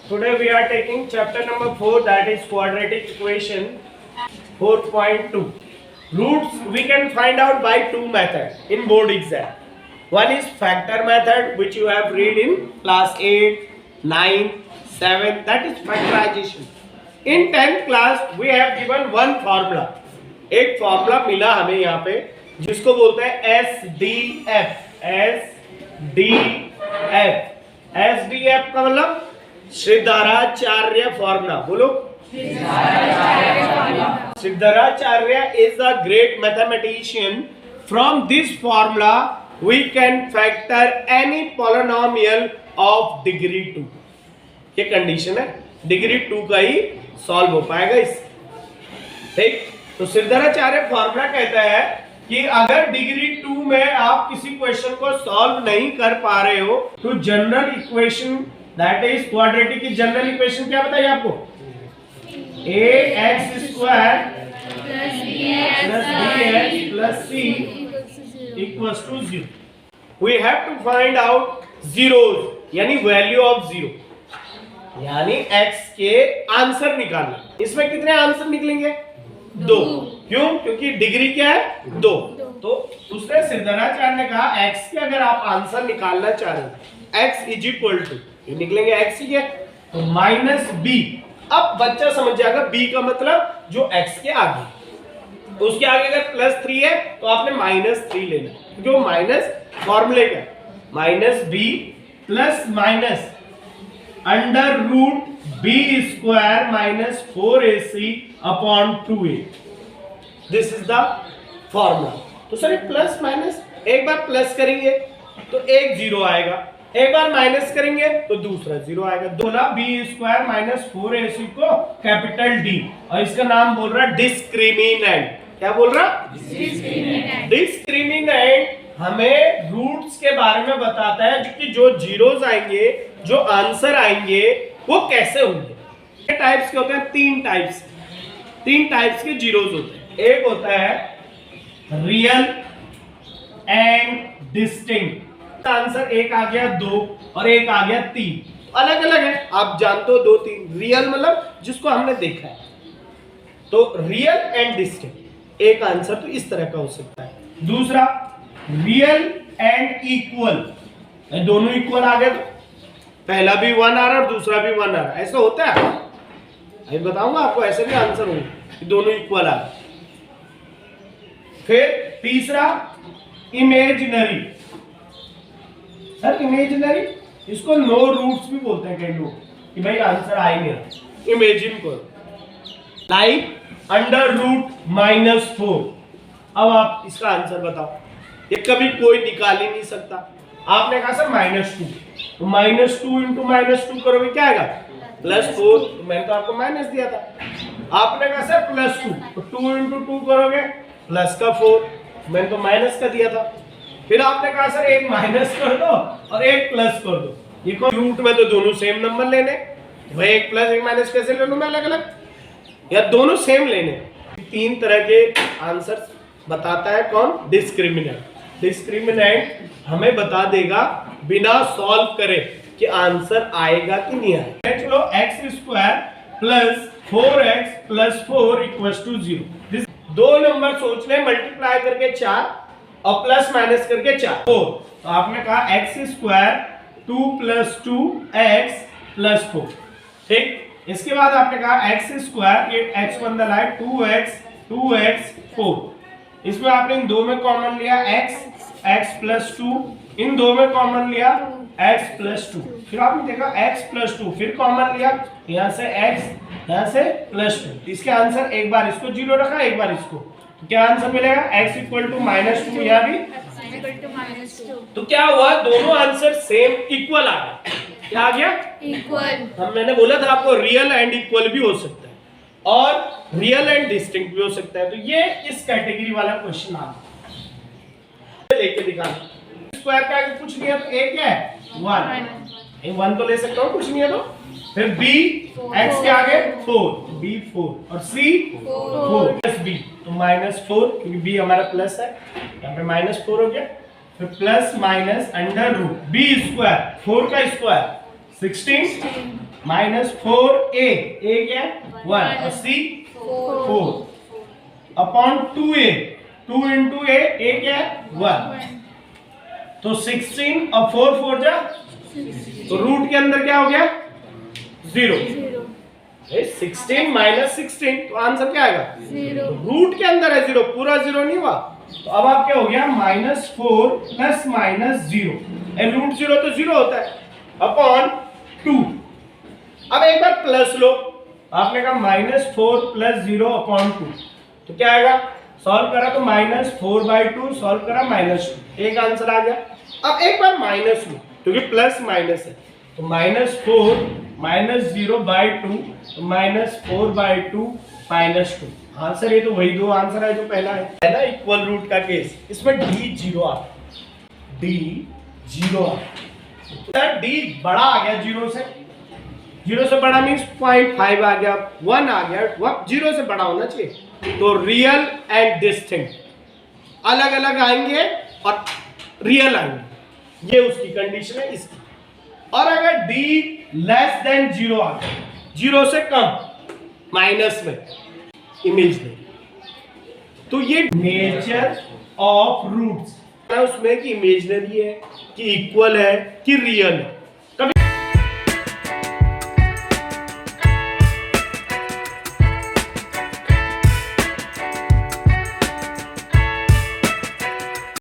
Today we are taking chapter number 4, that is quadratic equation 4.2. Roots we can find out by two methods in board exam. One is factor method, which you have read in class 8, 9, 7, that is factorization. In 10th class we have given one formula. एक formula मिला हमें यहाँ पे जिसको बोलते हैं SDF. SDF का मतलब श्रीधराचार्य फॉर्मूला. बोलो. Siddharacharya is a great mathematician. From this formula we can factor any polynomial of degree 2. ये कंडीशन है, डिग्री 2 का ही सॉल्व हो पाएगा इस. ठीक. तो सिद्धराचार्य फॉर्मूला कहता है कि अगर डिग्री 2 में आप किसी क्वेश्चन को सॉल्व नहीं कर पा रहे हो तो general equation that is quadratic की जनरल इक्वेशन क्या बताइए आपको? ax square plus bx plus c equals to 0. We have to find out zeros यानी वैल्यू ऑफ 0 यानी x के आंसर निकालना. इसमें कितने आंसर निकलेंगे? 2. क्यों? क्योंकि डिग्री क्या है? 2. तो दूसरे सिद्धराचार्य ने कहा x के अगर आप आंसर निकालना चाह रहे हो x इज इक्वल टू ये निकलेंगे x ही है तो माइनस b. अब बच्चा समझ जाएगा b का मतलब जो x के आगे, तो उसके आगे अगर प्लस 3 है तो आपने माइनस 3 लेना क्योंकि वो माइनस फॉर्मूले का minus b plus minus under root b square minus 4ac upon 2a. This is the formula. तो सर प्लस माइनस एक बार प्लस करेंगे तो एक जीरो आएगा, एक बार माइनस करेंगे तो दूसरा जीरो आएगा. बोला b स्क्वायर माइनस 4ac को कैपिटल D और इसका नाम बोल रहा डिस्क्रिमिनेंट. क्या बोल रहा? डिस्क्रिमिनेंट हमें रूट्स के बारे में बताता है कि जो जीरोस आएंगे, जो आंसर आएंगे वो कैसे होंगे. टाइप्स के होते हैं, तीन टाइप्स के जीरोस होते हैं. एक होता है रियल एंड डिस्टिंक्ट. आंसर एक आ गया 2 और एक आ गया 3. अलग अलग है, आप जानते हो 2 3. रियल मतलब जिसको हमने देखा है. तो रियल एंड डिस्टिंक्ट एक आंसर तो इस तरह का हो सकता है. दूसरा रियल एंड इक्वल, दोनों इक्वल आ गए तो पहला भी 1 आ रहा है और दूसरा भी 1 आ रहा है. ऐसा होता है, अभी बताऊंगा आपको. ऐसे भी आंसर होंगे दोनों इक्वल आ रहे. फिर तीसरा इमेजिनरी. सर इमेजिनरी इसको नो रूट्स भी बोलते हैं कई लोग कि भाई आंसर आ ही नहीं रहा. इमेजिन करो लाइक अंडर रूट माइनस 4. अब आप इसका आंसर बताओ. ये कभी कोई निकाल ही नहीं सकता. आपने कहा सर माइनस 2 तो माइनस 2 इंटू माइनस 2 करोगे क्या आएगा? प्लस 4. तो मैंने तो आपको माइनस दिया था. आपने कहा सर प्लस 2 तो 2 इंटू 2 करोगे प्लस का 4. मैंने तो माइनस का दिया था. फिर आपने कहा सर एक माइनस कर दो और एक प्लस कर दो. ये कौन रूट में तो दोनों सेम नंबर लेने, भाई एक प्लस एक माइनस कैसे ले लूं मैं अलग अलग, या दोनों सेम लेने. 3 तरह के आंसर बताता है कौन? डिस्क्रिमिनेंट. डिस्क्रिमिनेंट हमें बता देगा बिना सॉल्व करे कि आंसर आएगा कि नहीं आएगा. चलो x square plus 4x plus 4 equals to 0. दो नंबर सोच ले, मल्टीप्लाई करके 4 और प्लस माइनस करके 4 4. तो आपने कहा x square 2 plus 2x plus 4. ठीक. इसके बाद आपने कहा x स्क्वायर, ये x को अंदर लाए 2x 4. इसमें आपने इन दो में कॉमन लिया x प्लस 2, इन दो में कॉमन लिया x प्लस 2. फिर आपने देखा x प्लस 2, फिर कॉमन लिया यहाँ से x, यहाँ से प्लस 2. इसके आंसर एक बार इसको 0 रखा, एक बार इसको, तो क्या आंसर मिलेगा? x इक्वल टू माइनस 2, यहाँ भी तो क्या हुआ? दोनों आंसर सेम इक्वल आ गए. क्या आ गया? इक्वल. हम मैंने बोला था आपको रियल एंड इक्वल भी हो सकता है और रियल एंड डिस्टिंक्ट भी हो सकता है. तो ये इस कैटेगरी वाला क्वेश्चन आ गया. लेके दिखाना. स्क्वायर का कुछ नहीं है तो a क्या है? 1. 1 तो ले सकता हूँ, कुछ नहीं है तो. फिर b x के आगे 4, b 4 और c 4 प्लस b तो माइनस 4 क्योंकि b हमारा प्लस है, यहाँ पे माइनस 4 हो गया. फिर plus minus under root b square 4 का स्क्वायर 16 माइनस 4a, a क्या है 1 और c 4 upon 2a, 2 into a क्या है 1, तो 16 और 4 4 जा, तो रूट के अंदर क्या हो गया 0। 16 माइनस 16, तो आंसर क्या आएगा 0। रूट के अंदर है 0, पूरा 0 नहीं हुआ, तो अब आप क्या हो गया -4 प्लस -0, रूट 0 तो 0 होता है, अपॉन 2। अब एक बार प्लस लो, आपने कहा -4 प्लस 0 अपॉन 2, तो क्या आएगा, सॉल्व करा तो -4/2, सॉल्व करा -2, एक आंसर आ गया। अब एक बार माइनस लो, क्योंकि प्लस माइनस है, तो -4 -0/2, तो -4/2 -2 आंसर। ये तो वही दो आंसर है जो पहला है ना, इक्वल रूट का केस, इसमें d 0 आता है, d 0 आता है, d बड़ा आ गया 0 से, 0 से बड़ा मीन्स 0.5 आ गया, 1 आ गया, 0 से बड़ा होना चाहिए। तो रियल एंड डिस्टिंक्ट अलग अलग आएंगे और रियल आएंगे, ये उसकी कंडीशन है इसकी। और अगर d लेस देन 0 आ गया, 0 से कम माइनस में इमेजनरी, तो ये नेचर ऑफ रूट्स उसमें कि इमेजनरी है कि इक्वल है कि रियल है।